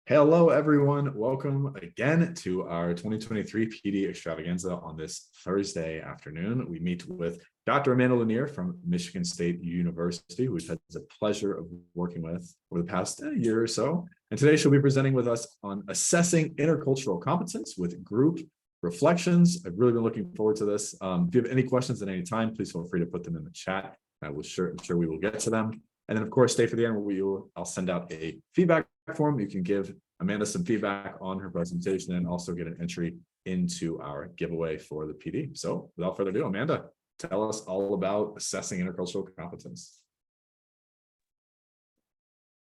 Hello, everyone. Welcome again to our 2023 PD Extravaganza on this Thursday afternoon. We meet with Dr. Amanda Lanier from Michigan State University, who we've had the pleasure of working with over the past year or so. And today she'll be presenting with us on assessing intercultural competence with group reflections. I've really been looking forward to this. If you have any questions at any time, please feel free to put them in the chat. I'm sure we will get to them. And then, of course, stay for the end where I'll send out a feedback form. You can give Amanda some feedback on her presentation and also get an entry into our giveaway for the PD. So without further ado, Amanda, tell us all about assessing intercultural competence.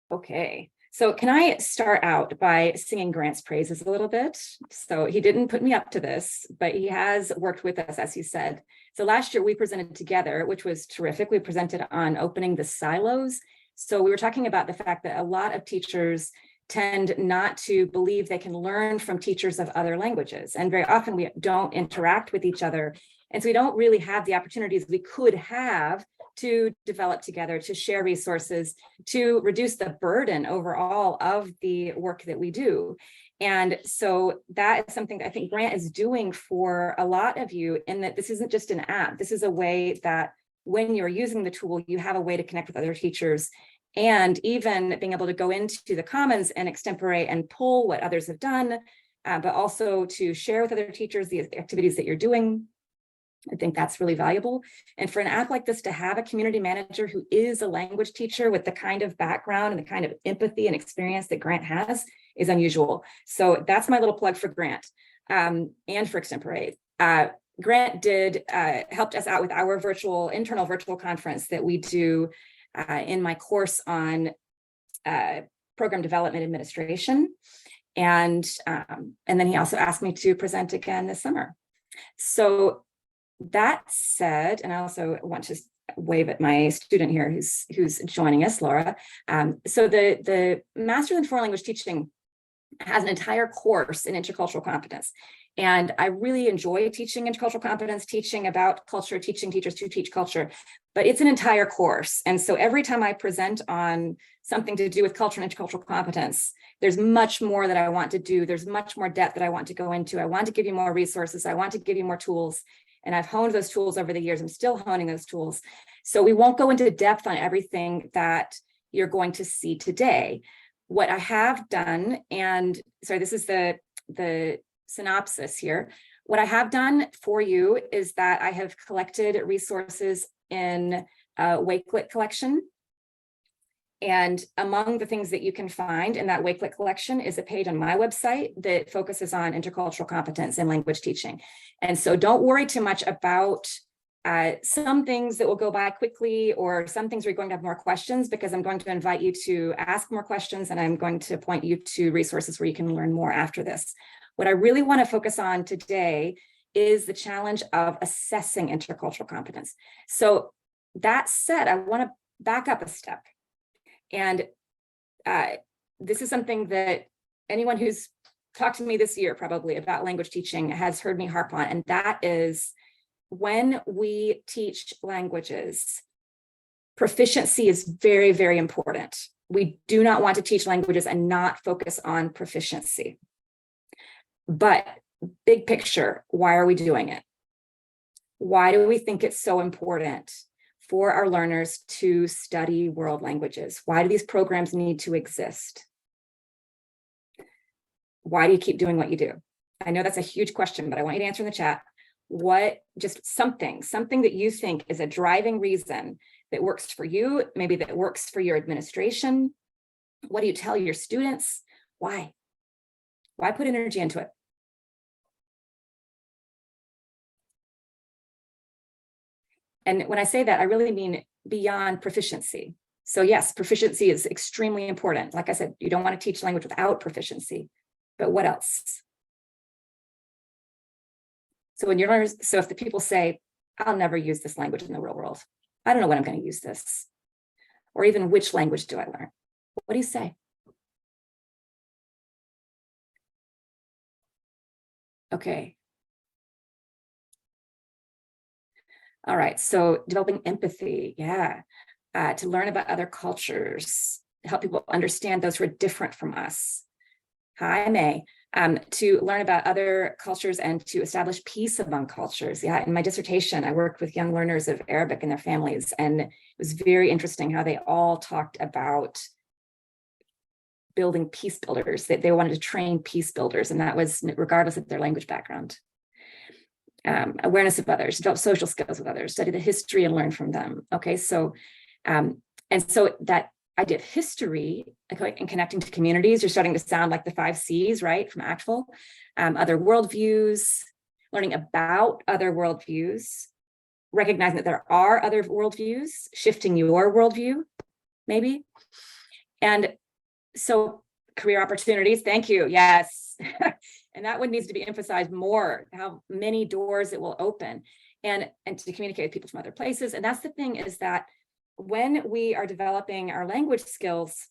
Okay, so can I start out by singing Grant's praises a little bit? So he didn't put me up to this, but he has worked with us, as he said. So last year we presented together, which was terrific. We presented on opening the silos. So we were talking about the fact that a lot of teachers tend not to believe they can learn from teachers of other languages. And very often we don't interact with each other. And so we don't really have the opportunities we could have to develop together, to share resources, to reduce the burden overall of the work that we do. And so that is something that I think Grant is doing for a lot of you, in that this isn't just an app. This is a way that when you're using the tool, you have a way to connect with other teachers, and even being able to go into the Commons and Extempore and pull what others have done, but also to share with other teachers the activities that you're doing. I think that's really valuable. And for an app like this to have a community manager who is a language teacher with the kind of background and the kind of empathy and experience that Grant has is unusual. So that's my little plug for Grant and for Extempore. Grant helped us out with our internal virtual conference that we do in my course on program development administration. And then he also asked me to present again this summer. So that said, and I also want to wave at my student here who's joining us, Laura. So the Master's in Foreign Language Teaching has an entire course in intercultural competence. And I really enjoy teaching intercultural competence, teaching about culture, teaching teachers to teach culture, but it's an entire course. And so every time I present on something to do with culture and intercultural competence, there's much more that I want to do. There's much more depth that I want to go into. I want to give you more resources. I want to give you more tools. And I've honed those tools over the years. I'm still honing those tools. So we won't go into depth on everything that you're going to see today. What I have done, and sorry, this is the synopsis here. What I have done for you is that I have collected resources in a Wakelet collection. And among the things that you can find in that Wakelet collection is a page on my website that focuses on intercultural competence in language teaching. And so don't worry too much about some things that will go by quickly, or some things where you're going to have more questions, because I'm going to invite you to ask more questions, and I'm going to point you to resources where you can learn more after this. What I really want to focus on today is the challenge of assessing intercultural competence. So that said, I want to back up a step. And this is something that anyone who's talked to me this year probably about language teaching has heard me harp on, and that is, when we teach languages, proficiency is very, very important. We do not want to teach languages and not focus on proficiency. But big picture, why are we doing it? Why do we think it's so important for our learners to study world languages? Why do these programs need to exist? Why do you keep doing what you do? I know that's a huge question, but I want you to answer in the chat. What, just something that you think is a driving reason that works for you, maybe that works for your administration. What do you tell your students? Why? Why put energy into it? And when I say that, I really mean beyond proficiency. So yes, proficiency is extremely important. Like I said, you don't want to teach language without proficiency, but what else? So when your learners, so if the people say, I'll never use this language in the real world, I don't know when I'm going to use this, or even which language do I learn? What do you say? Okay. All right, so developing empathy, yeah, to learn about other cultures, to help people understand those who are different from us, Hi, May. To learn about other cultures and to establish peace among cultures. Yeah, in my dissertation, I worked with young learners of Arabic and their families, and it was very interesting how they all talked about building peace builders, that they wanted to train peace builders, and that was regardless of their language background. Awareness of others, develop social skills with others, study the history and learn from them. Okay, so, and so that idea of history and connecting to communities, you're starting to sound like the 5 C's, right, from ACTFL. Other worldviews, learning about other worldviews, recognizing that there are other worldviews, shifting your worldview, maybe. And so career opportunities, thank you, yes. And that one needs to be emphasized more, how many doors it will open, and to communicate with people from other places. And that's the thing, is that when we are developing our language skills,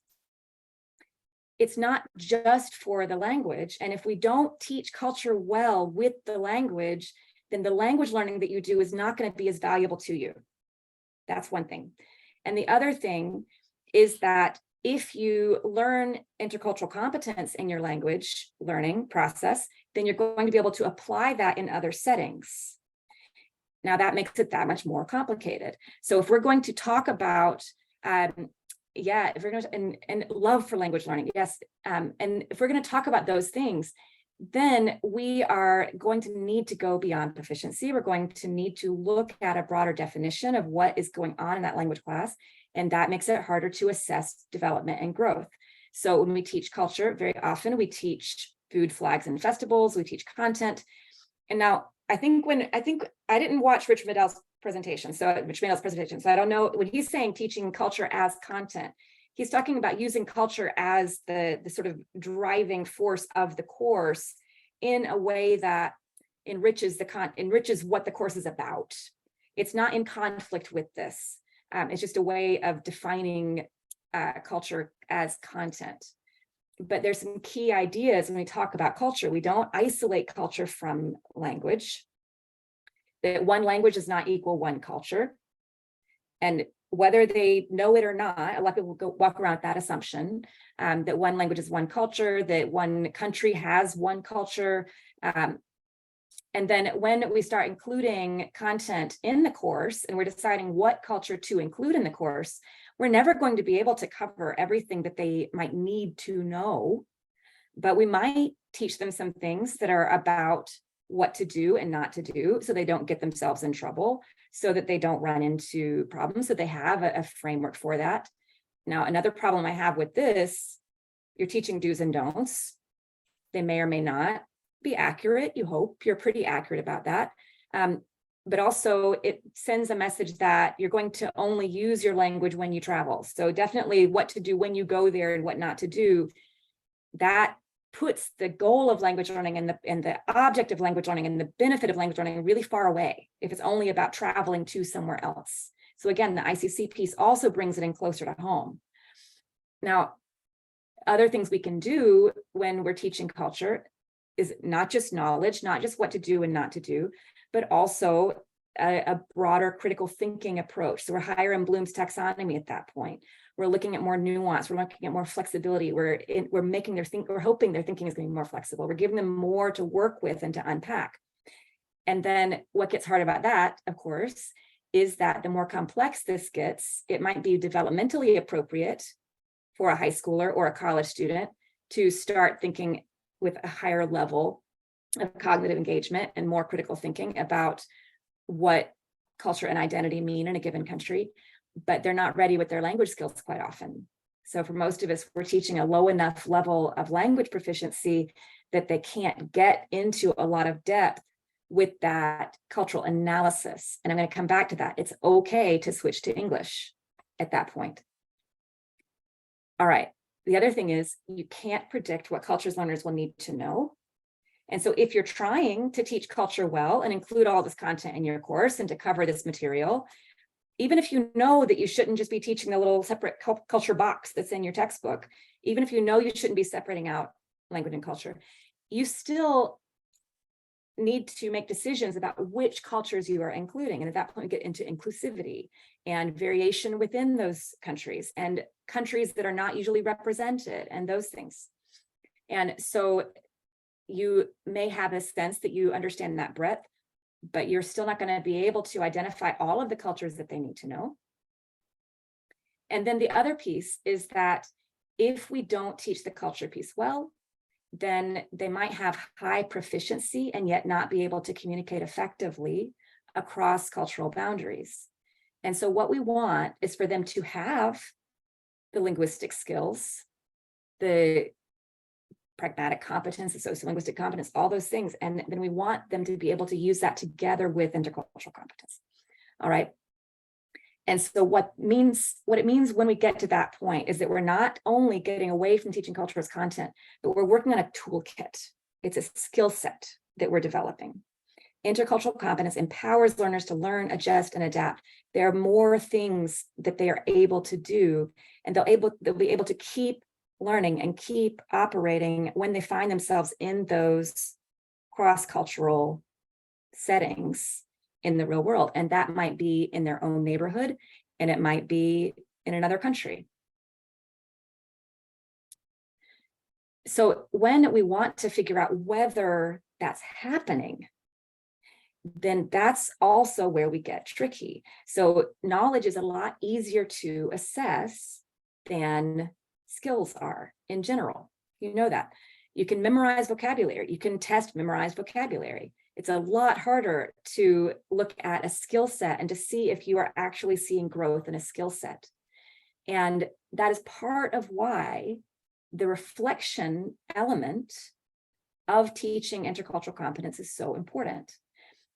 it's not just for the language. And if we don't teach culture well with the language, then the language learning that you do is not going to be as valuable to you. That's one thing. And the other thing is that if you learn intercultural competence in your language learning process, then you're going to be able to apply that in other settings. Now that makes it that much more complicated. So if we're going to talk about, if we're going to, and love for language learning, yes, and if we're going to talk about those things, then we are going to need to go beyond proficiency. We're going to need to look at a broader definition of what is going on in that language class, and that makes it harder to assess development and growth. So when we teach culture, very often we teach food, flags, and festivals, we teach content. And now I think I didn't watch Rich Mandel's presentation, so I don't know, when he's saying teaching culture as content, he's talking about using culture as the sort of driving force of the course in a way that enriches what the course is about. It's not in conflict with this. It's just a way of defining culture as content. But there's some key ideas when we talk about culture. We don't isolate culture from language. That one language does not equal one culture. And whether they know it or not, a lot of people walk around with that assumption, that one language is one culture, that one country has one culture. And then when we start including content in the course and we're deciding what culture to include in the course, we're never going to be able to cover everything that they might need to know, but we might teach them some things that are about what to do and not to do so they don't get themselves in trouble, so that they don't run into problems, so they have a framework for that. Now, another problem I have with this, you're teaching do's and don'ts. They may or may not be accurate. You hope you're pretty accurate about that. But also it sends a message that you're going to only use your language when you travel. So definitely what to do when you go there and what not to do. That puts the goal of language learning and the object of language learning and the benefit of language learning really far away if it's only about traveling to somewhere else. So again, the ICC piece also brings it in closer to home. Now, other things we can do when we're teaching culture is not just knowledge, not just what to do and not to do, but also a broader critical thinking approach. So we're higher in Bloom's taxonomy at that point. We're looking at more nuance. We're looking at more flexibility. We're hoping their thinking is going to be more flexible. We're giving them more to work with and to unpack. And then what gets hard about that, of course, is that the more complex this gets, it might be developmentally appropriate for a high schooler or a college student to start thinking with a higher level of cognitive engagement and more critical thinking about what culture and identity mean in a given country, but they're not ready with their language skills quite often. So for most of us, we're teaching a low enough level of language proficiency that they can't get into a lot of depth with that cultural analysis. And I'm going to come back to that. It's okay to switch to English at that point. All right. The other thing is you can't predict what cultures learners will need to know. And so if you're trying to teach culture well and include all this content in your course and to cover this material, even if you know that you shouldn't just be teaching the little separate culture box that's in your textbook, even if you know you shouldn't be separating out language and culture, you still need to make decisions about which cultures you are including. And at that point, we get into inclusivity and variation within those countries and countries that are not usually represented and those things. And so you may have a sense that you understand that breadth, but you're still not going to be able to identify all of the cultures that they need to know. And then the other piece is that if we don't teach the culture piece well, then they might have high proficiency and yet not be able to communicate effectively across cultural boundaries. And so what we want is for them to have the linguistic skills, the pragmatic competence, the sociolinguistic competence, all those things. And then we want them to be able to use that together with intercultural competence. All right. And so what it means when we get to that point is that we're not only getting away from teaching culture as content, but we're working on a toolkit. It's a skill set that we're developing. Intercultural competence empowers learners to learn, adjust, and adapt. There are more things that they are able to do, and they'll be able to keep learning and keep operating when they find themselves in those cross-cultural settings in the real world. And that might be in their own neighborhood, and it might be in another country. So when we want to figure out whether that's happening, then that's also where we get tricky. So knowledge is a lot easier to assess than skills are in general. You know that. You can memorize vocabulary. You can test memorized vocabulary. It's a lot harder to look at a skill set and to see if you are actually seeing growth in a skill set. And that is part of why the reflection element of teaching intercultural competence is so important,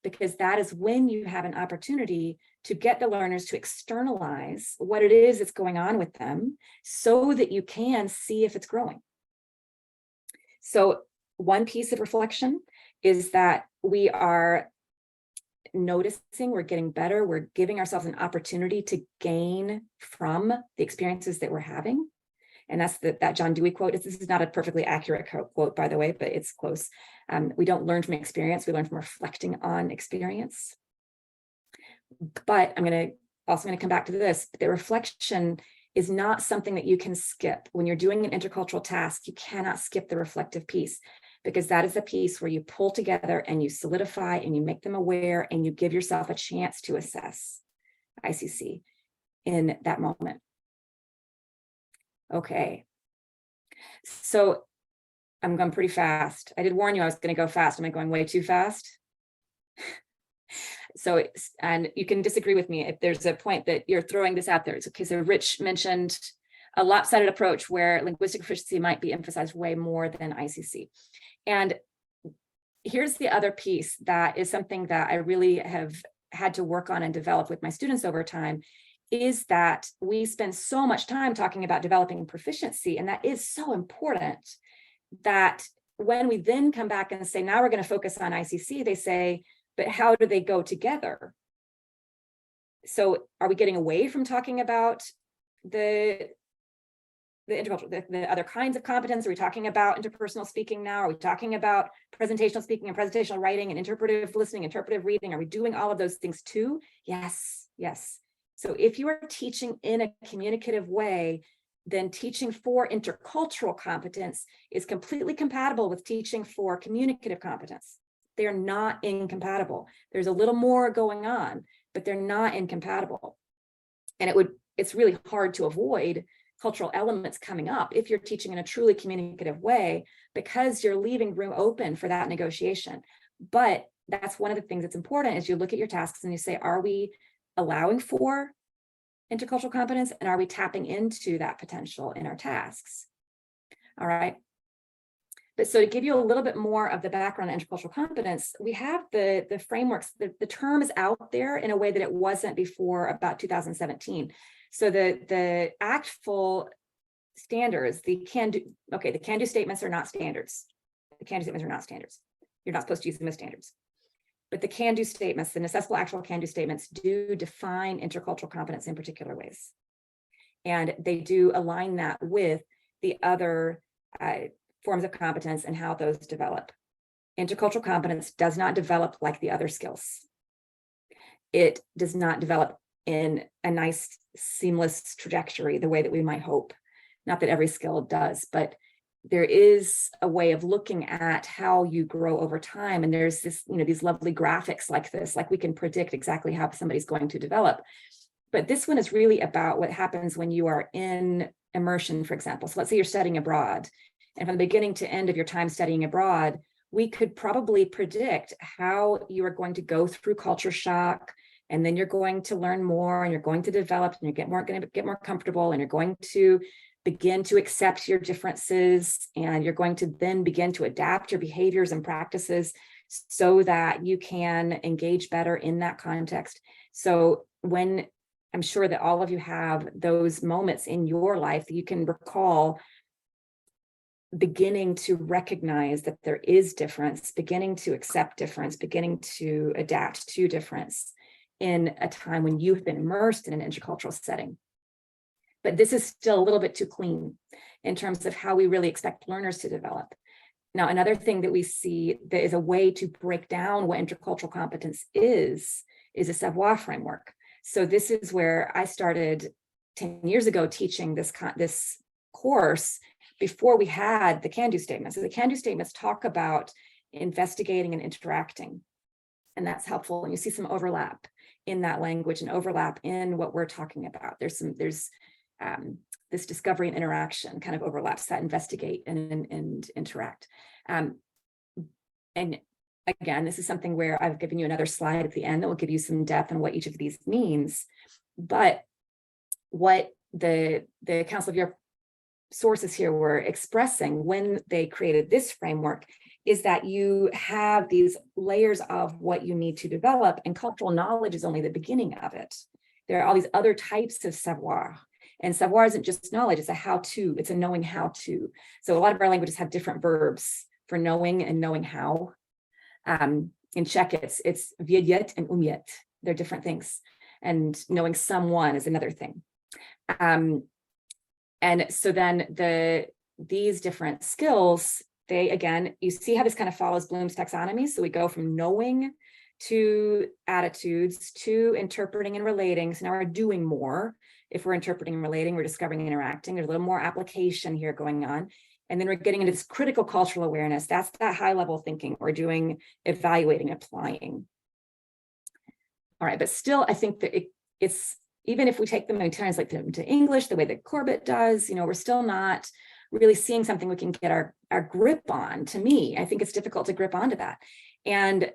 because that is when you have an opportunity to get the learners to externalize what it is that's going on with them so that you can see if it's growing. So one piece of reflection is that we are noticing we're getting better. We're giving ourselves an opportunity to gain from the experiences that we're having. And that's that John Dewey quote. This is not a perfectly accurate quote, by the way, but it's close. We don't learn from experience. We learn from reflecting on experience. But I'm also going to come back to this. The reflection is not something that you can skip. When you're doing an intercultural task, you cannot skip the reflective piece, because that is the piece where you pull together and you solidify and you make them aware and you give yourself a chance to assess ICC in that moment. Okay, so I'm going pretty fast. I did warn you I was going to go fast. Am I going way too fast? So, and you can disagree with me if there's a point that you're throwing this out there. It's okay. So Rich mentioned a lopsided approach where linguistic proficiency might be emphasized way more than ICC. And here's the other piece that is something that I really have had to work on and develop with my students over time, is that we spend so much time talking about developing proficiency, and that is so important, that when we then come back and say, now we're going to focus on ICC, they say, but how do they go together? So are we getting away from talking about the intercultural, the other kinds of competence? Are we talking about interpersonal speaking now? Are we talking about presentational speaking and presentational writing and interpretive listening, interpretive reading? Are we doing all of those things too? Yes, yes. So if you are teaching in a communicative way, then teaching for intercultural competence is completely compatible with teaching for communicative competence. They are not incompatible. There's a little more going on, but they're not incompatible. And it's really hard to avoid cultural elements coming up if you're teaching in a truly communicative way, because you're leaving room open for that negotiation. But that's one of the things that's important, is you look at your tasks and you say, are we allowing for intercultural competence, and are we tapping into that potential in our tasks? All right. But so to give you a little bit more of the background on intercultural competence, we have the frameworks. The term is out there in a way that it wasn't before about 2017. So the actual standards, the can-do statements are not standards. The can-do statements are not standards. You're not supposed to use them as standards. But the can-do statements, the necessitable actual can-do statements, do define intercultural competence in particular ways. And they do align that with the other forms of competence and how those develop. Intercultural competence does not develop like the other skills. It does not develop in a nice, seamless trajectory the way that we might hope. Not that every skill does, but there is a way of looking at how you grow over time. And there's this, these lovely graphics like this, like we can predict exactly how somebody's going to develop. But this one is really about what happens when you are in immersion, for example. So let's say you're studying abroad, and from the beginning to end of your time studying abroad, we could probably predict how you are going to go through culture shock, and then you're going to learn more, and you're going to develop, and you're going to get more comfortable, and you're going to begin to accept your differences, and you're going to then begin to adapt your behaviors and practices so that you can engage better in that context. So when I'm sure that all of you have those moments in your life that you can recall beginning to recognize that there is difference, beginning to accept difference, beginning to adapt to difference in a time when you've been immersed in an intercultural setting. But this is still a little bit too clean in terms of how we really expect learners to develop. Now, another thing that we see that is a way to break down what intercultural competence is a savoir framework. So this is where I started 10 years ago teaching this course before we had the can-do statements. So the can-do statements talk about investigating and interacting, and that's helpful. And you see some overlap in that language and overlap in what we're talking about. There's this discovery and interaction kind of overlaps that investigate and interact. And again, this is something where I've given you another slide at the end that will give you some depth on what each of these means. But what the Council of Europe sources here were expressing when they created this framework is that you have these layers of what you need to develop, and cultural knowledge is only the beginning of it. There are all these other types of savoir. And savoir isn't just knowledge, it's a how-to, it's a knowing how to. So a lot of our languages have different verbs for knowing and knowing how. In Czech, it's vědět and umět. They're different things. And knowing someone is another thing. And so then these different skills, they, again, you see how this kind of follows Bloom's taxonomy. So we go from knowing to attitudes to interpreting and relating. So now we're doing more. If we're interpreting and relating, we're discovering and interacting. There's a little more application here going on. And then we're getting into this critical cultural awareness. That's that high level thinking. We're doing evaluating, applying. All right, but still, I think that it's, even if we take them and translate them to English, the way that Corbett does, we're still not really seeing something we can get our grip on. To me, I think it's difficult to grip onto that. And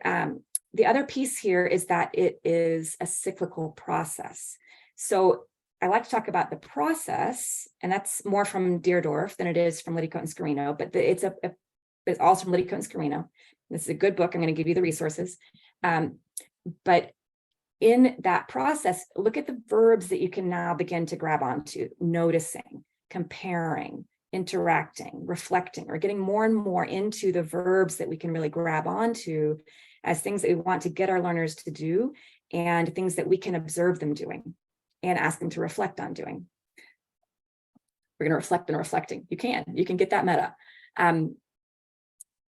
the other piece here is that it is a cyclical process. So I like to talk about the process, and that's more from Deardorff than it is from Liddycoat and Scarino, but it's also from Liddycoat and Scarino. This is a good book. I'm going to give you the resources. But in that process, look at the verbs that you can now begin to grab onto: noticing, comparing, interacting, reflecting. We're getting more and more into the verbs that we can really grab onto as things that we want to get our learners to do, and things that we can observe them doing and ask them to reflect on doing. We're going to reflect on reflecting. You can get that meta.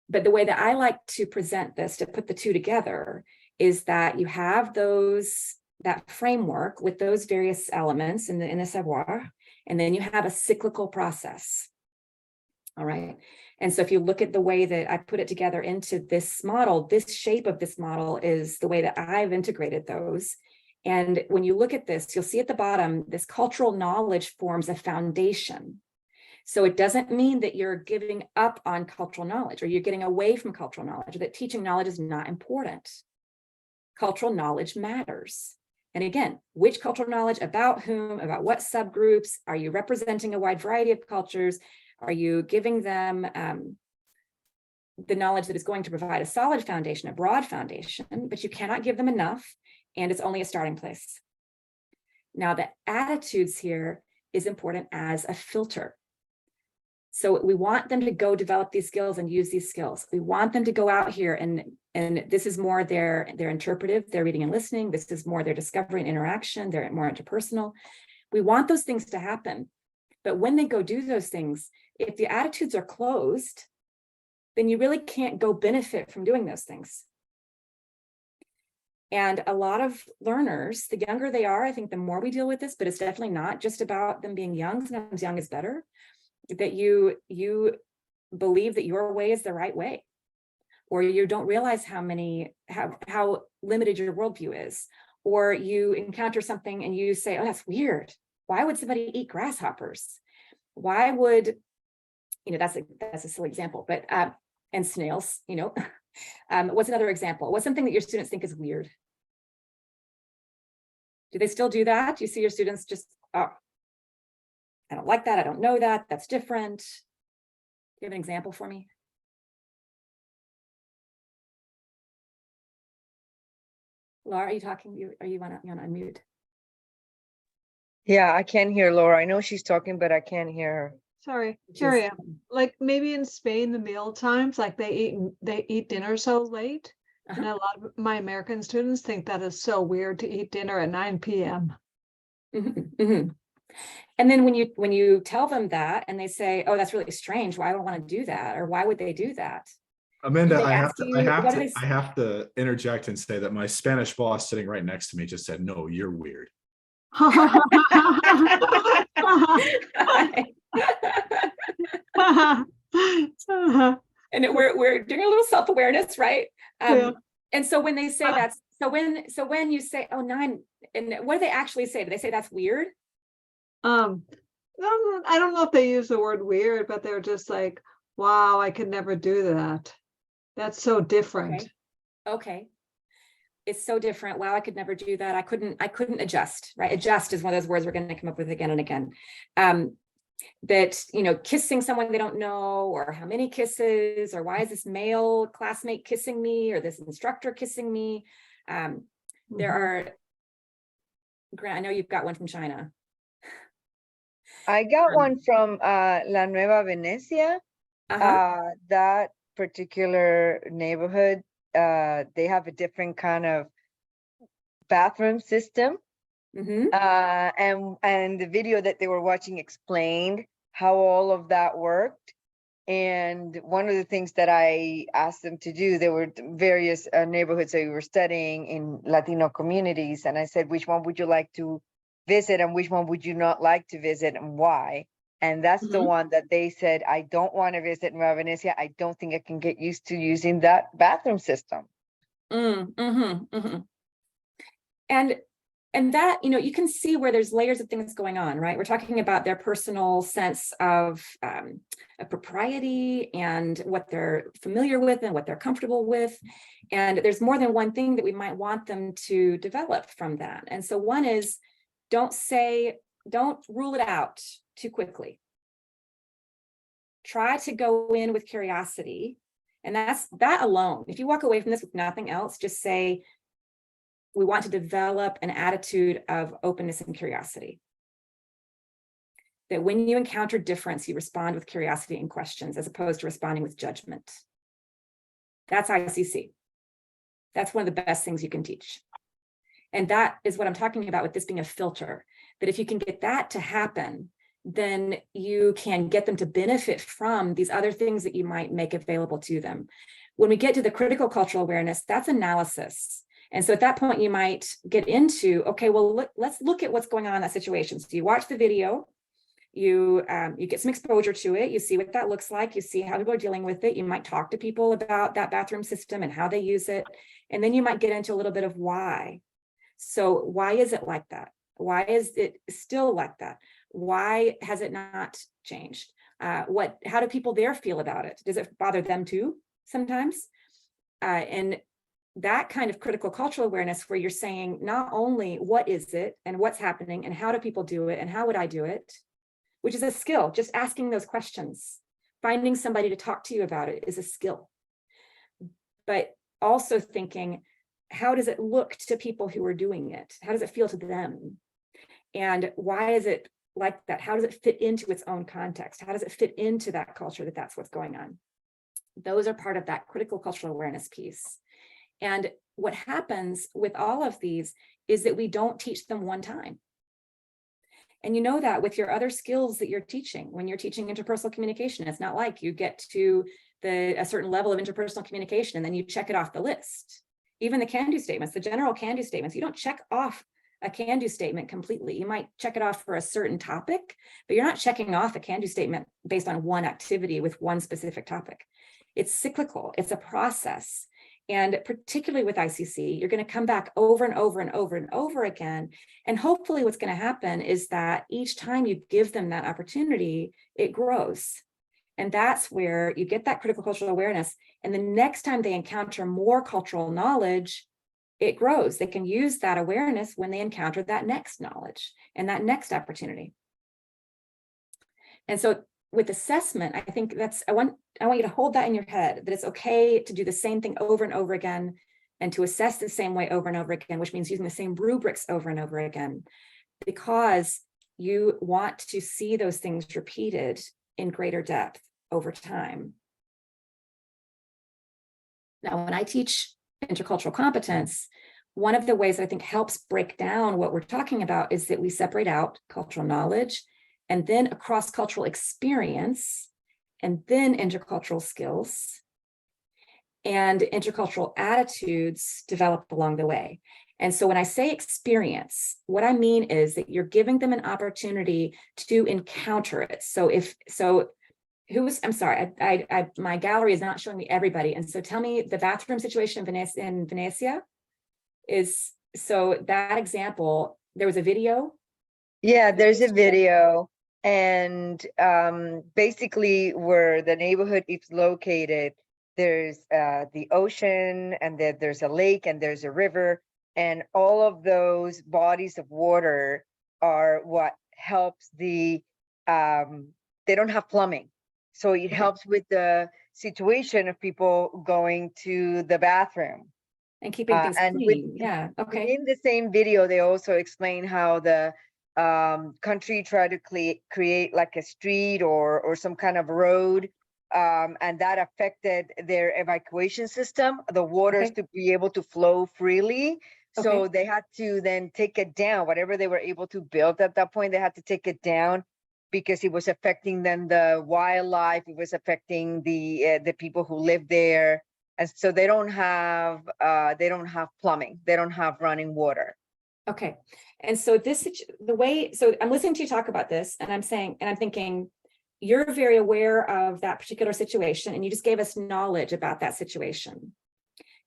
But the way that I like to present this, to put the two together, is that you have that framework with those various elements in the savoir, and then you have a cyclical process. All right. And so if you look at the way that I put it together into this model, this shape of this model is the way that I've integrated those. And when you look at this, you'll see at the bottom, this cultural knowledge forms a foundation. So it doesn't mean that you're giving up on cultural knowledge, or you're getting away from cultural knowledge, or that teaching knowledge is not important. Cultural knowledge matters. And again, which cultural knowledge, about whom, about what subgroups? Are you representing a wide variety of cultures? Are you giving them the knowledge that is going to provide a solid foundation, a broad foundation, but you cannot give them enough, and it's only a starting place. Now, the attitudes here is important as a filter. So we want them to go develop these skills and use these skills. We want them to go out here and this is more their interpretive, their reading and listening. This is more their discovery and interaction. They're more interpersonal. We want those things to happen. But when they go do those things, if the attitudes are closed, then you really can't go benefit from doing those things. And a lot of learners, the younger they are, I think the more we deal with this, but it's definitely not just about them being young. Sometimes young is better. That you believe that your way is the right way, or you don't realize how limited your worldview is, or you encounter something and you say, oh, that's weird. Why would somebody eat grasshoppers? Why would, that's a silly example, but, and snails, what's another example? What's something that your students think is weird? Do they still do that? Do you see your students just, oh, I don't like that. I don't know that. That's different. Do you have an example for me? Laura, are you talking? You want to unmute? Yeah, I can't hear Laura. I know she's talking, but I can't hear her. Sorry, here I am. Like maybe in Spain, the meal times, like they eat dinner so late. And a lot of my American students think that is so weird to eat dinner at 9 p.m. And then when you tell them that and they say, oh, that's really strange, why would I want to do that? Or why would they do that? Amanda, I have to interject and say that my Spanish boss sitting right next to me just said, no, you're weird. And we're doing a little self-awareness, right? Yeah. And so when they say that's when you say, oh, 9, and what do they actually say? Do they say that's weird? I don't know if they use the word weird, but they're just like, wow, I could never do that. That's so different. Okay. It's so different. Wow, I could never do that. I couldn't adjust, right? Adjust is one of those words we're going to come up with again and again. That, kissing someone they don't know, or how many kisses, or why is this male classmate kissing me, or this instructor kissing me? There are, Grant, I know you've got one from China. I got one from La Nueva Venecia. That particular neighborhood, they have a different kind of bathroom system. And the video that they were watching explained how all of that worked. And one of the things that I asked them to do, there were various neighborhoods that we were studying in Latino communities. And I said, which one would you like to visit and which one would you not like to visit and why? And that's the one that they said, I don't want to visit Nueva Venecia. I don't think I can get used to using that bathroom system. And that, you can see where there's layers of things going on, right? We're talking about their personal sense of propriety and what they're familiar with and what they're comfortable with. And there's more than one thing that we might want them to develop from that. And so one is, don't rule it out too quickly. Try to go in with curiosity. And that alone. If you walk away from this with nothing else, just say, we want to develop an attitude of openness and curiosity. That when you encounter difference, you respond with curiosity and questions as opposed to responding with judgment. That's ICC. That's one of the best things you can teach. And that is what I'm talking about with this being a filter, that if you can get that to happen, then you can get them to benefit from these other things that you might make available to them. When we get to the critical cultural awareness, that's analysis. And so at that point, you might get into, okay, well, let's look at what's going on in that situation. So you watch the video, you get some exposure to it, you see what that looks like, you see how people are dealing with it. You might talk to people about that bathroom system and how they use it. And then you might get into a little bit of why. So why is it like that? Why is it still like that? Why has it not changed? How do people there feel about it? Does it bother them too sometimes? And that kind of critical cultural awareness where you're saying not only what is it and what's happening and how do people do it and how would I do it, which is a skill, just asking those questions, finding somebody to talk to you about it is a skill. But also thinking, how does it look to people who are doing it? How does it feel to them? And why is it like that? How does it fit into its own context? How does it fit into that culture that's what's going on? Those are part of that critical cultural awareness piece. And what happens with all of these is that we don't teach them one time. And you know that with your other skills that you're teaching, when you're teaching interpersonal communication, it's not like you get to a certain level of interpersonal communication and then you check it off the list. Even the can-do statements, the general can-do statements, you don't check off a can-do statement completely. You might check it off for a certain topic, but you're not checking off a can-do statement based on one activity with one specific topic. It's cyclical, it's a process. And particularly with ICC, you're going to come back over and over and over and over again. And hopefully what's going to happen is that each time you give them that opportunity, it grows. And that's where you get that critical cultural awareness. And the next time they encounter more cultural knowledge, it grows. They can use that awareness when they encounter that next knowledge and that next opportunity. And so with assessment, I think that's, I want you to hold that in your head, that it's okay to do the same thing over and over again and to assess the same way over and over again, which means using the same rubrics over and over again, because you want to see those things repeated in greater depth over time. Now, when I teach intercultural competence, one of the ways that I think helps break down what we're talking about is that we separate out cultural knowledge and then a cross-cultural experience, and then intercultural skills, and intercultural attitudes develop along the way. And so when I say experience, what I mean is that you're giving them an opportunity to encounter it. I'm sorry, my gallery is not showing me everybody. And so tell me, the bathroom situation in Venezia is, so that example, there was a video? Yeah, there's a video. And basically where the neighborhood is located, there's the ocean, and then there's a lake, and there's a river, and all of those bodies of water are what helps the, they don't have plumbing. So it helps with the situation of people going to the bathroom. And keeping things clean. Yeah, okay. In the same video, they also explain how the country tried to create like a street or some kind of road, and that affected their evacuation system, the waters to be able to flow freely. So they had to then take it down. Whatever they were able to build at that point, they had to take it down because it was affecting then the wildlife. It was affecting the people who live there, and so they don't have plumbing. They don't have running water. Okay. And so so I'm listening to you talk about this, and I'm thinking, you're very aware of that particular situation, and you just gave us knowledge about that situation.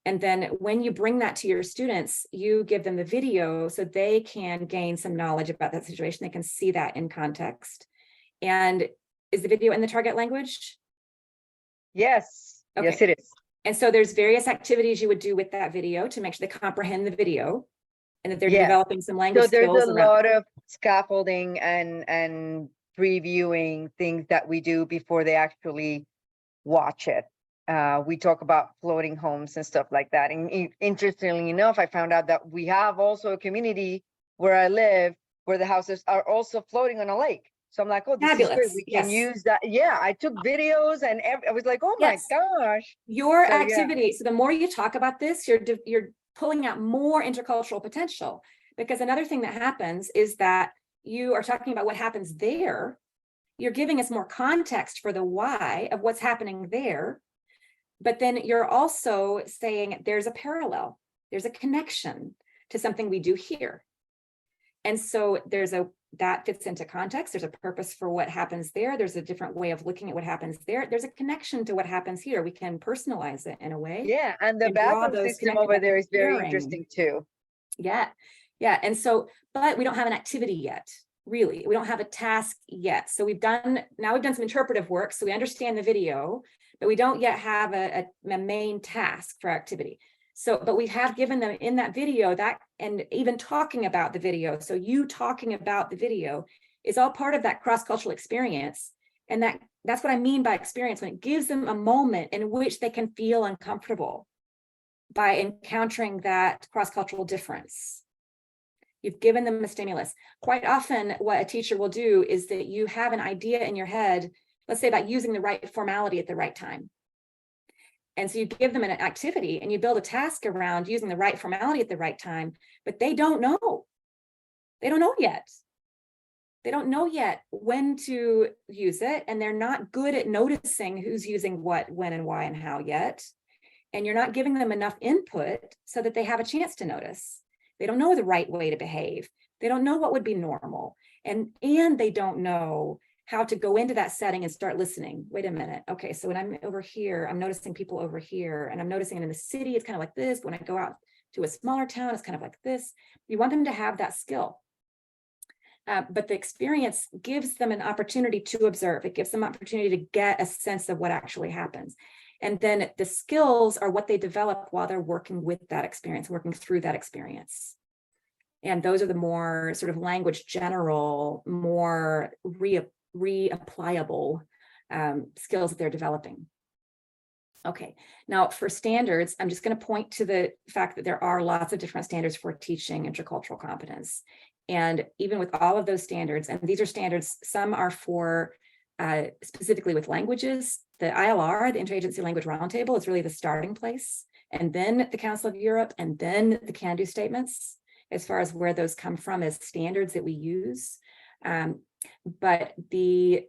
And then when you bring that to your students, you give them the video so they can gain some knowledge about that situation. They can see that in context. And is the video in the target language? Yes. Okay. Yes, it is. And so there's various activities you would do with that video to make sure they comprehend the video, and that they're developing some language skills. So there's a lot of scaffolding and previewing things that we do before they actually watch it. We talk about floating homes and stuff like that. And interestingly enough, I found out that we have also a community where I live where the houses are also floating on a lake. So I'm like, oh, this is great. We can use that. Yeah, I took videos, and I was like, oh my gosh. Your activity. So the more you talk about this, you're pulling out more intercultural potential, because another thing that happens is that you are talking about what happens there. You're giving us more context for the why of what's happening there. But then you're also saying there's a parallel, there's a connection to something we do here. And so that fits into context. There's a purpose for what happens there. There's a different way of looking at what happens there. There's a connection to what happens here. We can personalize it in a way. Yeah, and the bathroom system over there is very interesting too. Yeah, yeah. And so, but we don't have an activity yet, really. We don't have a task yet. So we've done some interpretive work, so we understand the video, but we don't yet have a main task for activity. So, but we have given them in that video that, and even talking about the video. So you talking about the video is all part of that cross-cultural experience. And that's what I mean by experience, when it gives them a moment in which they can feel uncomfortable by encountering that cross-cultural difference. You've given them a stimulus. Quite often what a teacher will do is that you have an idea in your head, let's say about using the right formality at the right time. And so you give them an activity and you build a task around using the right formality at the right time, but they don't know. They don't know yet. They don't know yet when to use it, and they're not good at noticing who's using what, when, and why, and how yet. And you're not giving them enough input so that they have a chance to notice. They don't know the right way to behave. They don't know what would be normal. And they don't know how to go into that setting and start listening. Wait a minute. Okay, so when I'm over here, I'm noticing people over here, and I'm noticing it in the city, it's kind of like this. But when I go out to a smaller town, it's kind of like this. You want them to have that skill. But the experience gives them an opportunity to observe. It gives them opportunity to get a sense of what actually happens. And then the skills are what they develop while they're working with that experience, working through that experience. And those are the more sort of language general, more reapplicable skills that they're developing. Okay, now for standards, I'm just going to point to the fact that there are lots of different standards for teaching intercultural competence. And even with all of those standards, and these are standards, some are for specifically with languages. The ILR, the Interagency Language Roundtable, is really the starting place. And then the Council of Europe, and then the can-do statements, as far as where those come from as standards that we use. But the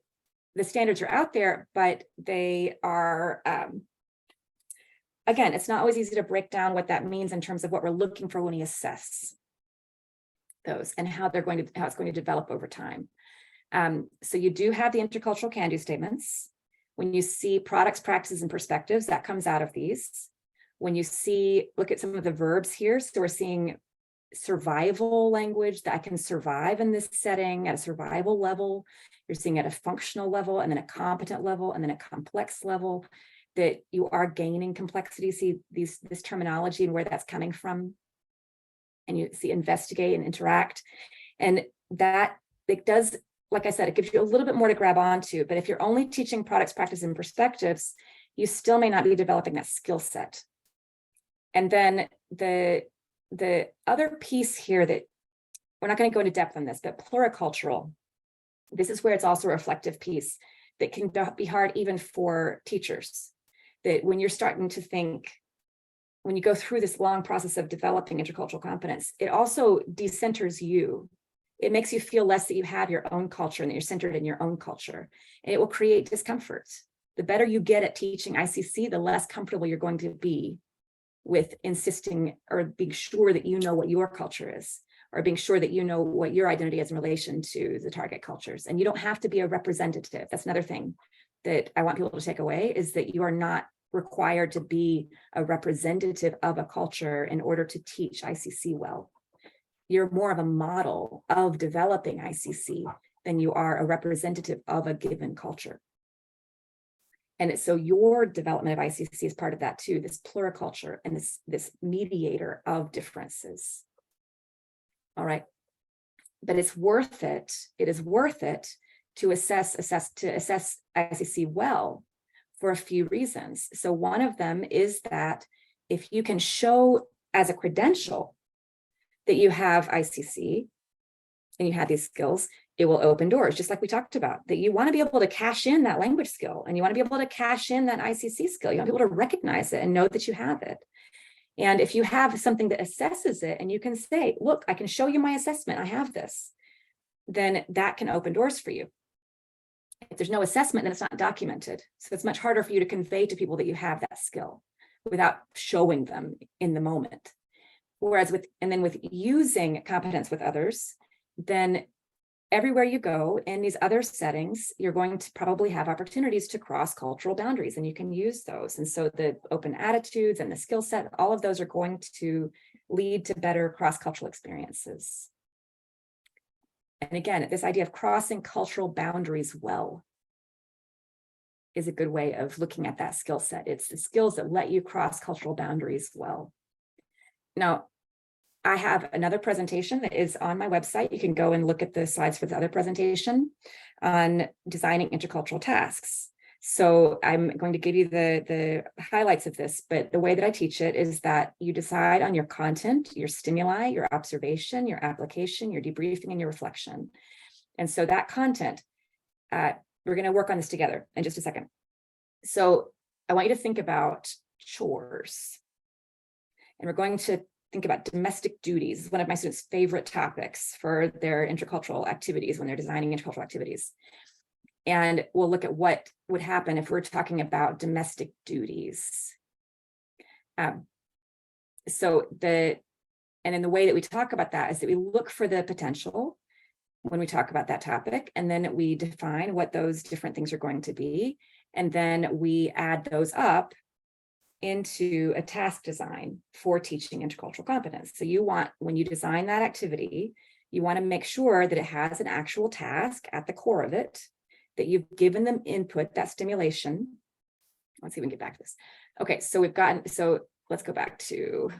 standards are out there, but they are, again, it's not always easy to break down what that means in terms of what we're looking for when we assess those and how it's going to develop over time. So you do have the intercultural can-do statements. When you see products, practices, and perspectives, that comes out of these. When you look at some of the verbs here, so we're seeing survival language, that I can survive in this setting at a survival level. You're seeing at a functional level, and then a competent level, and then a complex level, that you are gaining complexity. See this terminology and where that's coming from. And you see investigate and interact. And that it does, like I said, it gives you a little bit more to grab onto. But if you're only teaching products, practices, and perspectives, you still may not be developing that skill set. And then the other piece here that we're not going to go into depth on this, but pluricultural, this is where it's also a reflective piece that can be hard even for teachers. That when you're starting to think, when you go through this long process of developing intercultural competence, it also decenters you. It makes you feel less that you have your own culture and that you're centered in your own culture. And it will create discomfort. The better you get at teaching ICC, the less comfortable you're going to be with insisting or being sure that you know what your culture is, or being sure that you know what your identity is in relation to the target cultures. And you don't have to be a representative. That's another thing that I want people to take away, is that you are not required to be a representative of a culture in order to teach ICC well. You're more of a model of developing ICC than you are a representative of a given culture. And so your development of ICC is part of that too, this pluriculture and this mediator of differences. All right, but it's worth it. It is worth it to assess ICC well for a few reasons. So one of them is that if you can show as a credential that you have ICC and you have these skills, it will open doors, just like we talked about, that you want to be able to cash in that language skill, and you want to be able to cash in that ICC skill. You want to be able to recognize it and know that you have it. And if you have something that assesses it and you can say, look, I can show you my assessment, I have this, then that can open doors for you. If there's no assessment, then it's not documented. So it's much harder for you to convey to people that you have that skill without showing them in the moment. Whereas with using competence with others, then everywhere you go in these other settings, you're going to probably have opportunities to cross cultural boundaries, and you can use those. And so the open attitudes and the skill set, all of those are going to lead to better cross-cultural experiences. And again, this idea of crossing cultural boundaries well is a good way of looking at that skill set. It's the skills that let you cross cultural boundaries well. Now, I have another presentation that is on my website. You can go and look at the slides for the other presentation on designing intercultural tasks. So I'm going to give you the highlights of this, but the way that I teach it is that you decide on your content, your stimuli, your observation, your application, your debriefing, and your reflection. And so that content, we're going to work on this together in just a second. So I want you to think about chores. And we're going to think about domestic duties. This is one of my students' favorite topics for their intercultural activities when they're designing intercultural activities. And we'll look at what would happen if we're talking about domestic duties. So And then the way that we talk about that is that we look for the potential when we talk about that topic, and then we define what those different things are going to be. And then we add those up into a task design for teaching intercultural competence. So you want, when you design that activity, you want to make sure that it has an actual task at the core of it, that you've given them input, that stimulation. Let's see if we can get back to this. Okay, so let's go back to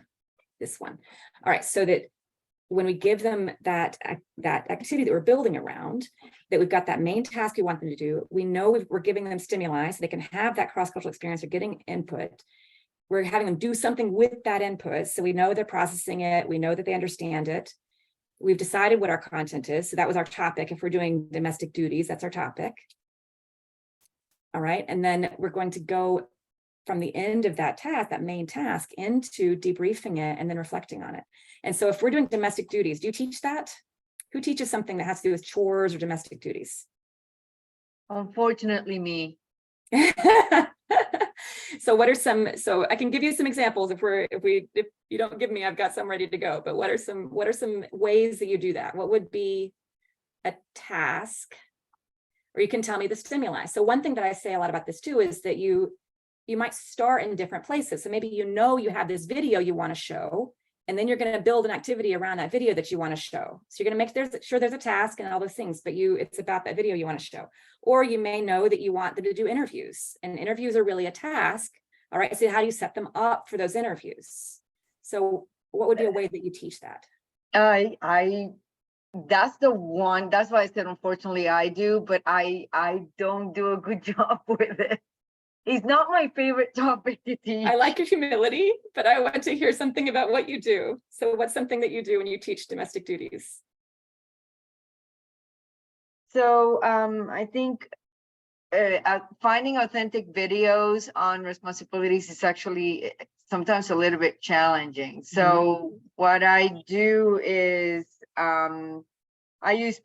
this one. All right, so that when we give them that activity that we're building around, that we've got that main task we want them to do, we know we're giving them stimuli so they can have that cross-cultural experience, they're getting input. We're having them do something with that input, so we know they're processing it, we know that they understand it. We've decided what our content is, so that was our topic. If we're doing domestic duties, that's our topic. All right, and then we're going to go from the end of that task, that main task, into debriefing it and then reflecting on it. And so if we're doing domestic duties, do you teach that? Who teaches something that has to do with chores or domestic duties? Unfortunately, me. So what are some, so I can give you some examples if you don't give me, I've got some ready to go, but what are some ways that you do that? What would be a task? Or you can tell me the stimuli. So one thing that I say a lot about this too is that you might start in different places. So maybe you have this video you want to show, and then you're going to build an activity around that video that you want to show. So you're going to make sure there's a task and all those things, but it's about that video you want to show. Or you may know that you want them to do interviews, and interviews are really a task. All right, so how do you set them up for those interviews? So what would be a way that you teach that? That's the one, that's why I said, unfortunately, I do, but I don't do a good job with it. It's not my favorite topic to teach. I like your humility, but I want to hear something about what you do. So what's something that you do when you teach domestic duties? So I think finding authentic videos on responsibilities is actually sometimes a little bit challenging. So what I do is I use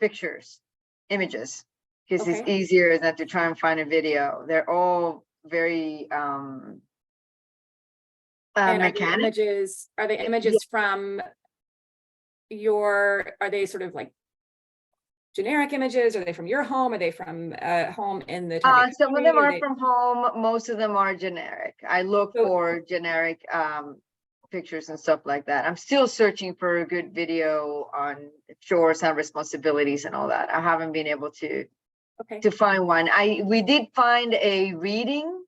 images, because it's easier than to try and find a video. They're all very mechanic. Are they images from are they sort of like generic images? Are they from your home? Are they from home in the some of them are from home, most of them are generic. I look for generic pictures and stuff like that. I'm still searching for a good video on chores and responsibilities and all that. I haven't been able to find one. We did find a reading,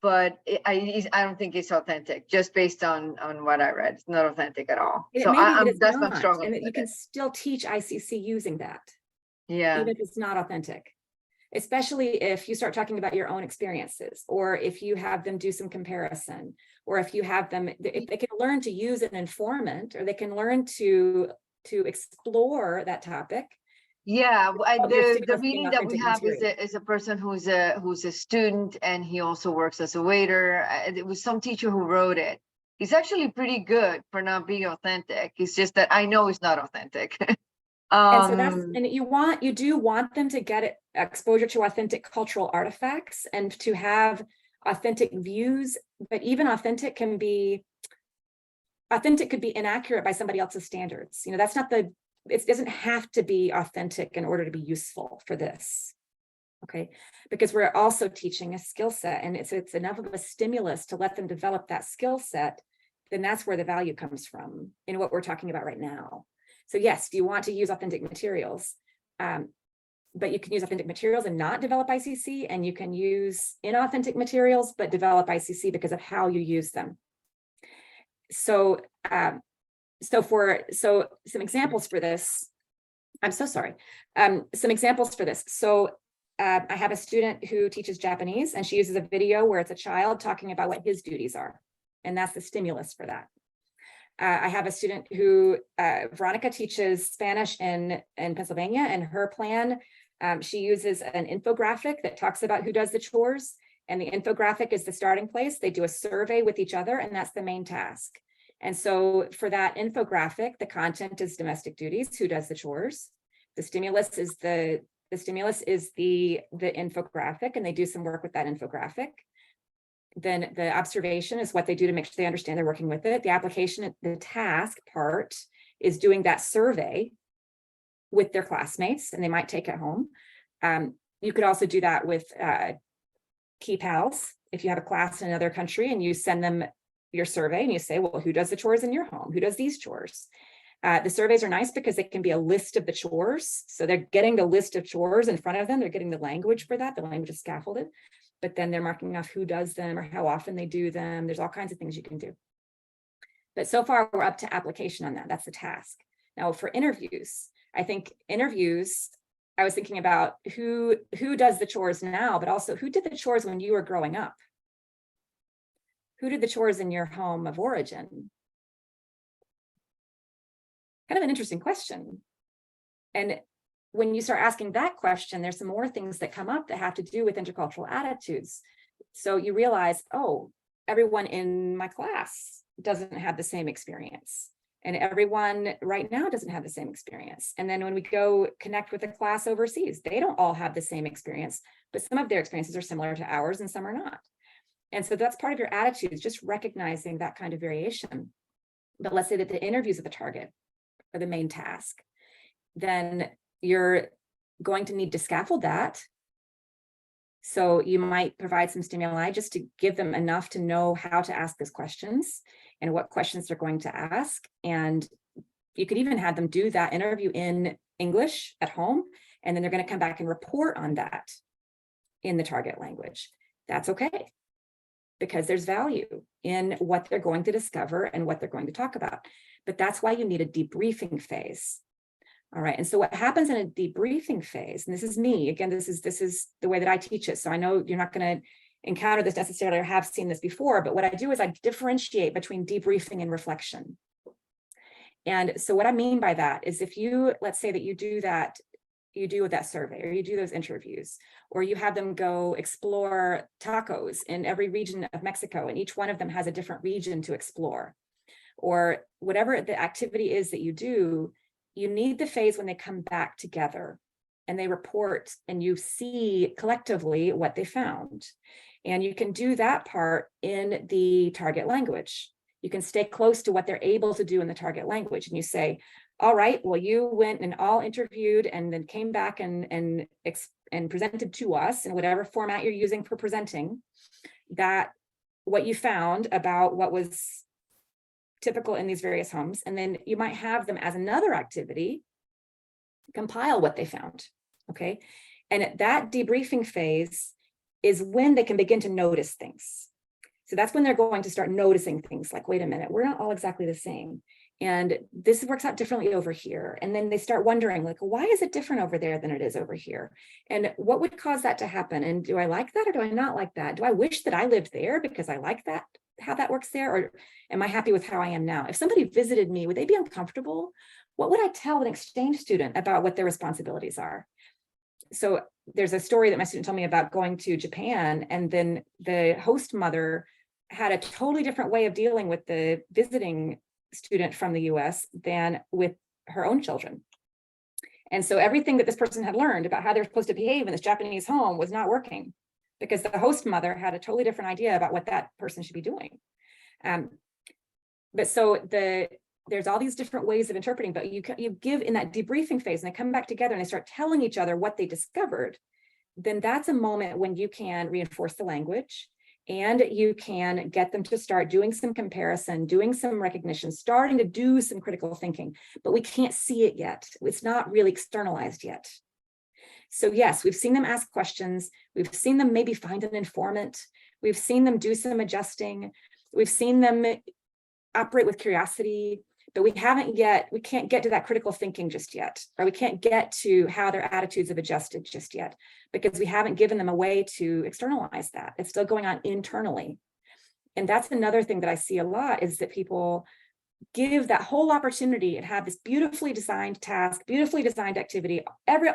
but I don't think it's authentic, just based on what I read. It's not authentic at all. So that's my struggle. And you can still teach ICC using that. Yeah. Even if it's not authentic. Especially if you start talking about your own experiences, or if you have them do some comparison, or if you have them, if they can learn to use an informant, or they can learn to explore that topic. Yeah, the reading that we have is a person who's a student, and he also works as a waiter. It was some teacher who wrote it. He's actually pretty good for not being authentic. It's just that I know it's not authentic. And you do want them to get exposure to authentic cultural artifacts and to have authentic views, but even authentic could be inaccurate by somebody else's standards. That's not it doesn't have to be authentic in order to be useful for this. Okay, because we're also teaching a skill set, and it's enough of a stimulus to let them develop that skill set, then that's where the value comes from in what we're talking about right now. So yes, you want to use authentic materials, but you can use authentic materials and not develop ICC, and you can use inauthentic materials but develop ICC because of how you use them. So some examples for this. I'm so sorry. Some examples for this. So I have a student who teaches Japanese, and she uses a video where it's a child talking about what his duties are, and that's the stimulus for that. I have a student who, Veronica, teaches Spanish in Pennsylvania, and her plan, she uses an infographic that talks about who does the chores, and the infographic is the starting place. They do a survey with each other, and that's the main task. And so for that infographic, the content is domestic duties, who does the chores. The stimulus is the infographic, and they do some work with that infographic. Then the observation is what they do to make sure they understand they're working with it. The application, the task part is doing that survey with their classmates, and they might take it home. You could also do that with key pals. If you have a class in another country and you send them your survey and you say, well, who does the chores in your home? Who does these chores? The surveys are nice because it can be a list of the chores. So they're getting the list of chores in front of them. They're getting the language for that. The language is scaffolded, but then they're marking off who does them or how often they do them. There's all kinds of things you can do. But so far we're up to application on that. That's the task. Now for interviews, I think interviews, I was thinking about who does the chores now, but also who did the chores when you were growing up? Who did the chores in your home of origin? Kind of an interesting question. And when you start asking that question, there's some more things that come up that have to do with intercultural attitudes. So you realize, oh, everyone in my class doesn't have the same experience. And everyone right now doesn't have the same experience. And then when we go connect with a class overseas, they don't all have the same experience, but some of their experiences are similar to ours and some are not. And so that's part of your attitude, is just recognizing that kind of variation. But let's say that the interviews are the target or the main task, then you're going to need to scaffold that. So you might provide some stimuli just to give them enough to know how to ask those questions and what questions they're going to ask. And you could even have them do that interview in English at home, and then they're going to come back and report on that in the target language. That's okay, because there's value in what they're going to discover and what they're going to talk about. But that's why you need a debriefing phase. All right. And so what happens in a debriefing phase, and this is me, again, this is the way that I teach it. So I know you're not going to encounter this necessarily or have seen this before, but what I do is I differentiate between debriefing and reflection. And so what I mean by that is, if you, let's say that you do that survey, or you do those interviews, or you have them go explore tacos in every region of Mexico, and each one of them has a different region to explore, or whatever the activity is that you do, you need the phase when they come back together and they report and you see collectively what they found. And you can do that part in the target language. You can stay close to what they're able to do in the target language. And you say, all right, well, you went and all interviewed and then came back and presented to us in whatever format you're using for presenting, that what you found about what was typical in these various homes. And then you might have them as another activity compile what they found. Okay. And at that debriefing phase is when they can begin to notice things. So that's when they're going to start noticing things like, wait a minute, we're not all exactly the same. And this works out differently over here. And then they start wondering, like, why is it different over there than it is over here? And what would cause that to happen? And do I like that or do I not like that? Do I wish that I lived there because I like that, how that works there? Or am I happy with how I am now? If somebody visited me, would they be uncomfortable? What would I tell an exchange student about what their responsibilities are? So there's a story that my student told me about going to Japan, and then the host mother had a totally different way of dealing with the visiting student from the US than with her own children. And so everything that this person had learned about how they're supposed to behave in this Japanese home was not working, because the host mother had a totally different idea about what that person should be doing. But so there's all these different ways of interpreting, but you give in that debriefing phase and they come back together and they start telling each other what they discovered, then that's a moment when you can reinforce the language and you can get them to start doing some comparison, doing some recognition, starting to do some critical thinking, but we can't see it yet. It's not really externalized yet. So yes, we've seen them ask questions. We've seen them maybe find an informant. We've seen them do some adjusting. We've seen them operate with curiosity, but we can't get to that critical thinking just yet, or we can't get to how their attitudes have adjusted just yet, because we haven't given them a way to externalize that. It's still going on internally. And that's another thing that I see a lot, is that people give that whole opportunity and have this beautifully designed task, beautifully designed activity,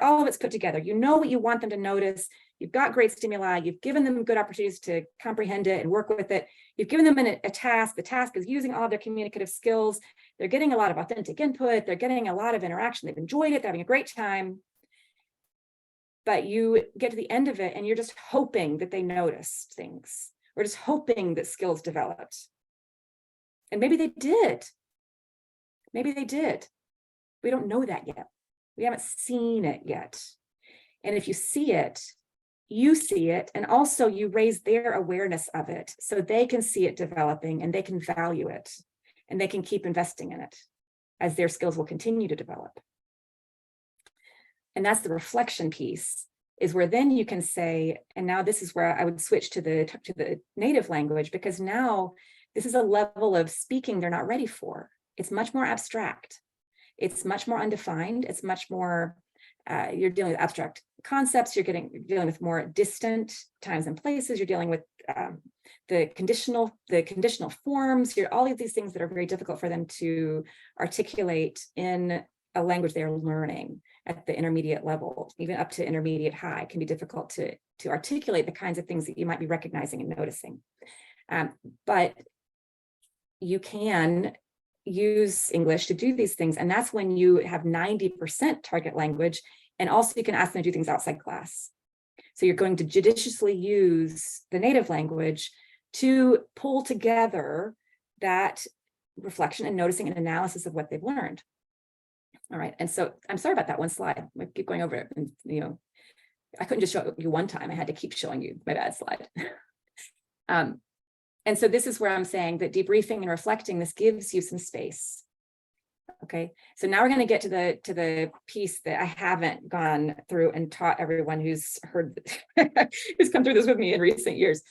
all of it's put together. You know what you want them to notice. You've got great stimuli. You've given them good opportunities to comprehend it and work with it. You've given them a task. The task is using all of their communicative skills. They're getting a lot of authentic input. They're getting a lot of interaction. They've enjoyed it. They're having a great time. But you get to the end of it and you're just hoping that they notice things, We're just hoping that skills developed. And maybe they did. Maybe they did. We don't know that yet. We haven't seen it yet. And if you see it, you see it, and also you raise their awareness of it so they can see it developing and they can value it and they can keep investing in it as their skills will continue to develop. And that's the reflection piece, is where then you can say, and now this is where I would switch to the native language, because now this is a level of speaking they're not ready for. It's much more abstract. It's much more undefined. It's much more, you're dealing with abstract concepts. You're dealing with more distant times and places. You're dealing with the conditional forms. You're all of these things that are very difficult for them to articulate in a language they're learning at the intermediate level, even up to intermediate high. It can be difficult to articulate the kinds of things that you might be recognizing and noticing. But you can use English to do these things. And that's when you have 90% target language. And also you can ask them to do things outside class. So you're going to judiciously use the native language to pull together that reflection and noticing and analysis of what they've learned. All right. And so I'm sorry about that one slide. I keep going over it. And, you know, I couldn't just show you one time. I had to keep showing you my bad slide. And so this is where I'm saying that debriefing and reflecting, this gives you some space. Okay, so now we're going to get to the piece that I haven't gone through and taught everyone who's heard, who's come through this with me in recent years.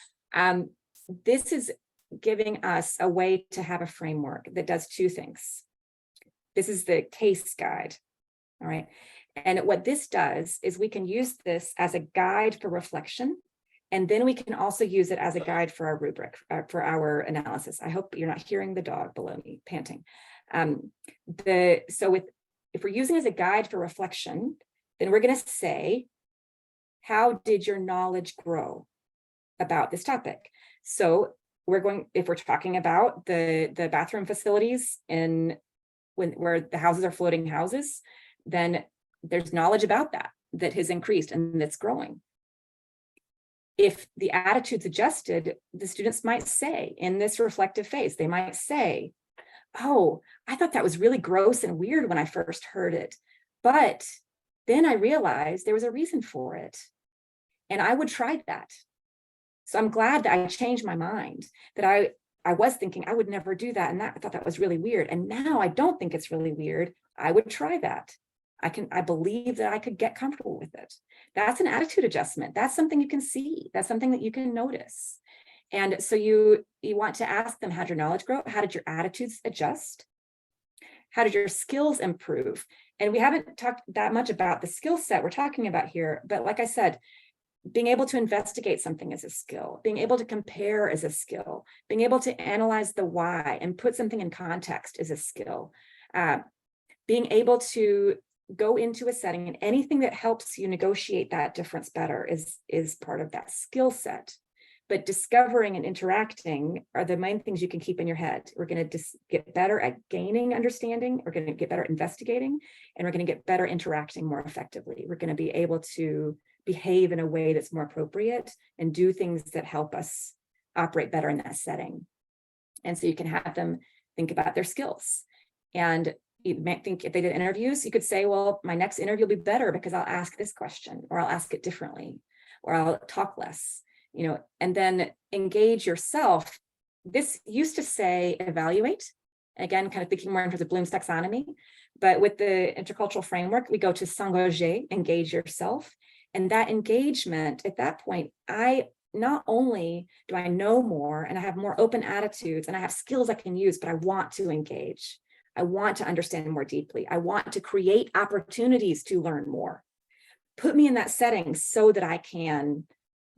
This is giving us a way to have a framework that does two things. This is the KASE guide. All right, and what this does is we can use this as a guide for reflection. And then we can also use it as a guide for our rubric, for our analysis. I hope you're not hearing the dog below me panting. If we're using it as a guide for reflection, then we're going to say, how did your knowledge grow about this topic? So if we're talking about the bathroom facilities where the houses are floating houses, then there's knowledge about that has increased and that's growing. If the attitude's adjusted, the students might say in this reflective phase, they might say, oh, I thought that was really gross and weird when I first heard it, but then I realized there was a reason for it, and I would try that. So I'm glad that I changed my mind, that I was thinking I would never do that, and I thought that was really weird, and now I don't think it's really weird. I would try that. I believe that I could get comfortable with it. That's an attitude adjustment. That's something you can see. That's something that you can notice. And so you want to ask them, how did your knowledge grow? How did your attitudes adjust? How did your skills improve? And we haven't talked that much about the skill set we're talking about here, but like I said, being able to investigate something is a skill, being able to compare is a skill, being able to analyze the why and put something in context is a skill. Being able to go into a setting and anything that helps you negotiate that difference better is part of that skill set. But discovering and interacting are the main things you can keep in your head. We're going to get better at gaining understanding. We're going to get better at investigating, and we're going to get better interacting more effectively. We're going to be able to behave in a way that's more appropriate and do things that help us operate better in that setting. And so you can have them think about their skills. And you might think if they did interviews, you could say, well, my next interview will be better because I'll ask this question, or I'll ask it differently, or I'll talk less, and then engage yourself. This used to say evaluate, again, kind of thinking more in terms of Bloom's taxonomy, but with the intercultural framework, we go to s'engager, engage yourself. And that engagement, at that point, not only do I know more and I have more open attitudes and I have skills I can use, but I want to engage. I want to understand more deeply. I want to create opportunities to learn more. Put me in that setting so that I can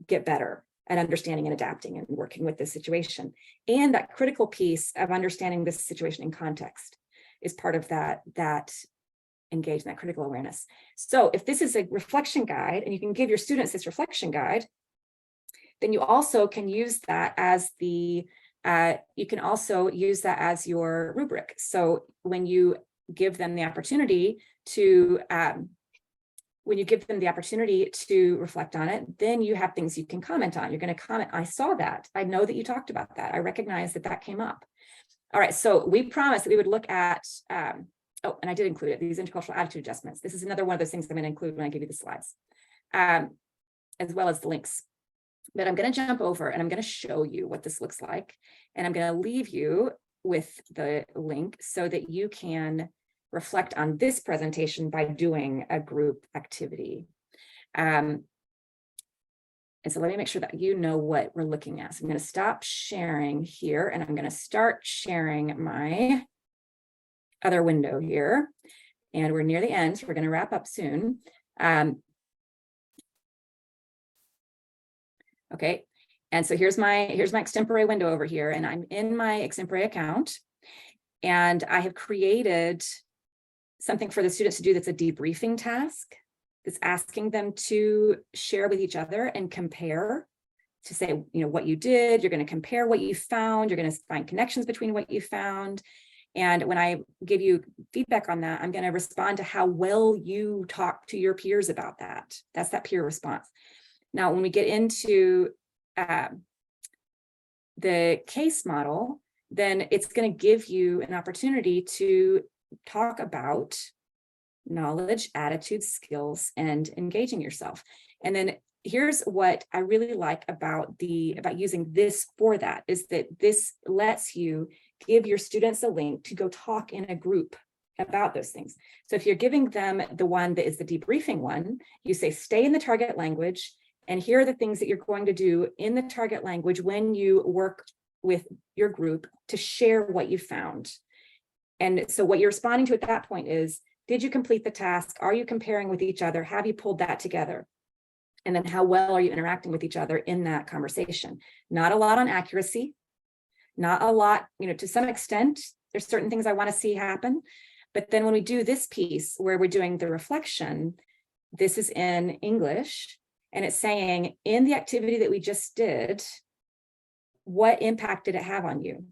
get better at understanding and adapting and working with this situation. And that critical piece of understanding this situation in context is part of that engagement, that critical awareness. So if this is a reflection guide and you can give your students this reflection guide, then you also can use that as your rubric. So when you give them the opportunity to when you give them the opportunity to reflect on it, then you have things you can comment on. You're going to comment, I saw that. I know that you talked about that. I recognize that that came up. All right, so we promised that we would look at, oh, and I did include it, these intercultural attitude adjustments. This is another one of those things I'm going to include when I give you the slides, as well as the links. But I'm going to jump over and I'm going to show you what this looks like. And I'm going to leave you with the link so that you can reflect on this presentation by doing a group activity. And so let me make sure that you know what we're looking at. So I'm going to stop sharing here and I'm going to start sharing my other window here. And we're near the end, so we're going to wrap up soon. Okay, and so here's my Extempore window over here, and I'm in my Extempore account, and I have created something for the students to do that's a debriefing task. That's asking them to share with each other and compare, to say, you know, what you did. You're going to compare what you found. You're going to find connections between what you found. And when I give you feedback on that, I'm going to respond to how well you talk to your peers about that. That's that peer response. Now, when we get into the KASE model, then it's going to give you an opportunity to talk about knowledge, attitudes, skills, and engaging yourself. And then here's what I really like about using this for that, is that this lets you give your students a link to go talk in a group about those things. So if you're giving them the one that is the debriefing one, you say, stay in the target language, and here are the things that you're going to do in the target language when you work with your group to share what you found. And so what you're responding to at that point is, did you complete the task? Are you comparing with each other? Have you pulled that together? And then how well are you interacting with each other in that conversation? Not a lot on accuracy, not a lot, you know, to some extent, there's certain things I want to see happen. But then when we do this piece where we're doing the reflection, this is in English, and it's saying, in the activity that we just did, what impact did it have on you?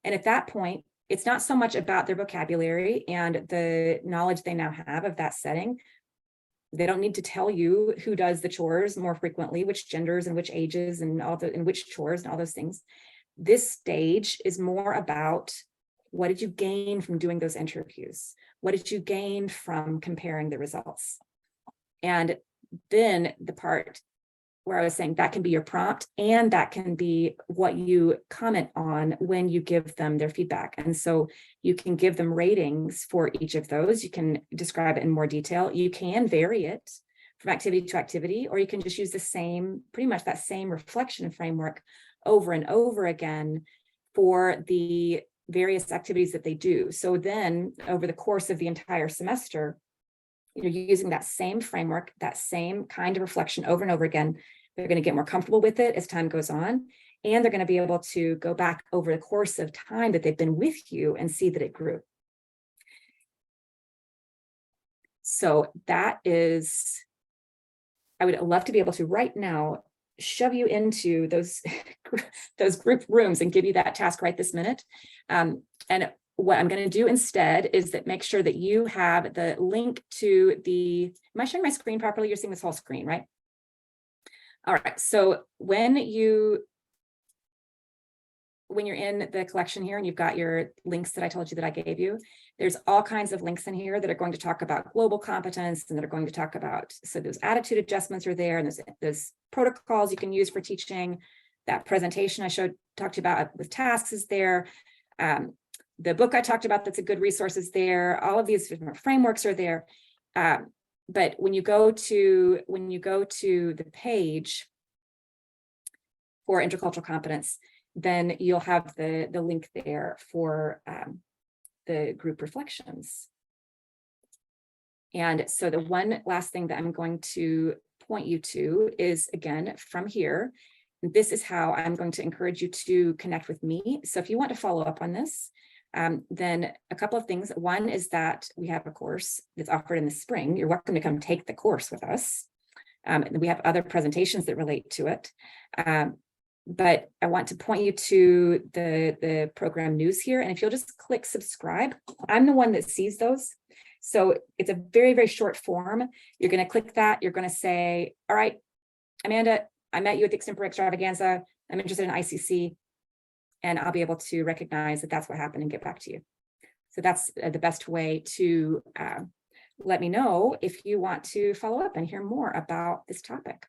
And at that point, it's not so much about their vocabulary and the knowledge they now have of that setting. They don't need to tell you who does the chores more frequently, which genders and which ages and which chores and all those things. This stage is more about, what did you gain from doing those interviews? What did you gain from comparing the results? And then the part where I was saying that can be your prompt, and that can be what you comment on when you give them their feedback. And so you can give them ratings for each of those. You can describe it in more detail. You can vary it from activity to activity, or you can just use the same, pretty much that same reflection framework over and over again for the various activities that they do. So then over the course of the entire semester, you're using that same framework, that same kind of reflection over and over again. They're going to get more comfortable with it as time goes on, and they're going to be able to go back over the course of time that they've been with you and see that it grew. So that is, I would love to be able to right now shove you into those group rooms and give you that task right this minute. And what I'm going to do instead is that make sure that you have the link to the, am I showing my screen properly? You're seeing this whole screen, right? All right, so when you're in the collection here and you've got your links that I told you that I gave you, there's all kinds of links in here that are going to talk about global competence and that are going to talk about, so those attitude adjustments are there, and there's protocols you can use for teaching. That presentation I talked about with tasks is there. The book I talked about that's a good resource is there. All of these different frameworks are there. But when you go to the page for intercultural competence, then you'll have the link there for the group reflections. And so the one last thing that I'm going to point you to is, again, from here, this is how I'm going to encourage you to connect with me. So if you want to follow up on this, then a couple of things. One is that we have a course that's offered in the spring. You're welcome to come take the course with us. And we have other presentations that relate to it. But I want to point you to the program news here. And if you'll just click subscribe, I'm the one that sees those. So it's a very, very short form. You're going to click that. You're going to say, all right, Amanda, I met you at the Extempore Extravaganza. I'm interested in ICC. And I'll be able to recognize that that's what happened and get back to you. So that's the best way to let me know if you want to follow up and hear more about this topic.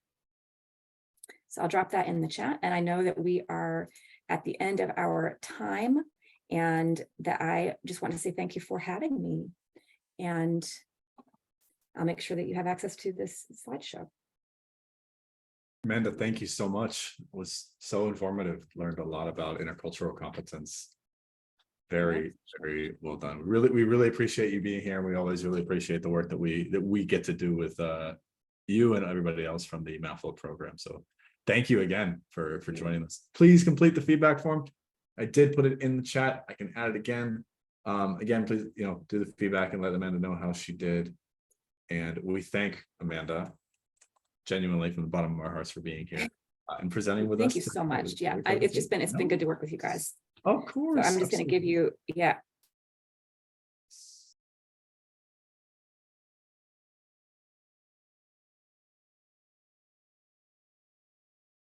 So I'll drop that in the chat. And I know that we are at the end of our time, and that I just want to say thank you for having me. And I'll make sure that you have access to this slideshow. Amanda, thank you so much. It was so informative. Learned a lot about intercultural competence. Very, very well done. We really appreciate you being here. We always really appreciate the work that we get to do with you and everybody else from the Mouthful program. So thank you again for joining us. Please complete the feedback form. I did put it in the chat. I can add it again. Again, please, do the feedback and let Amanda know how she did. And we thank Amanda genuinely from the bottom of our hearts for being here and presenting with us. Thank you so much. Yeah, it's been good to work with you guys. Of course. So I'm just going to give you,